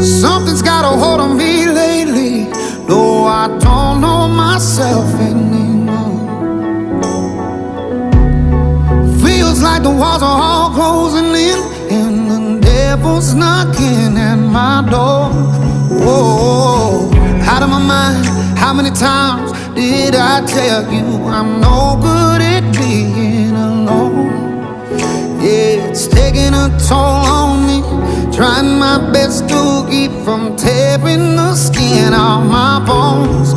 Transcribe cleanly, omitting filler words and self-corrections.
Something's got a hold on me lately. No, I don't know myself anymore. Feels like the walls are all closing in, and the devil's knocking at my door. Whoa, out of my mind. How many times did I tell you I'm no good at being alone? Yeah, it's taking a toll on me, trying my best to keep from tearing the skin off my bones.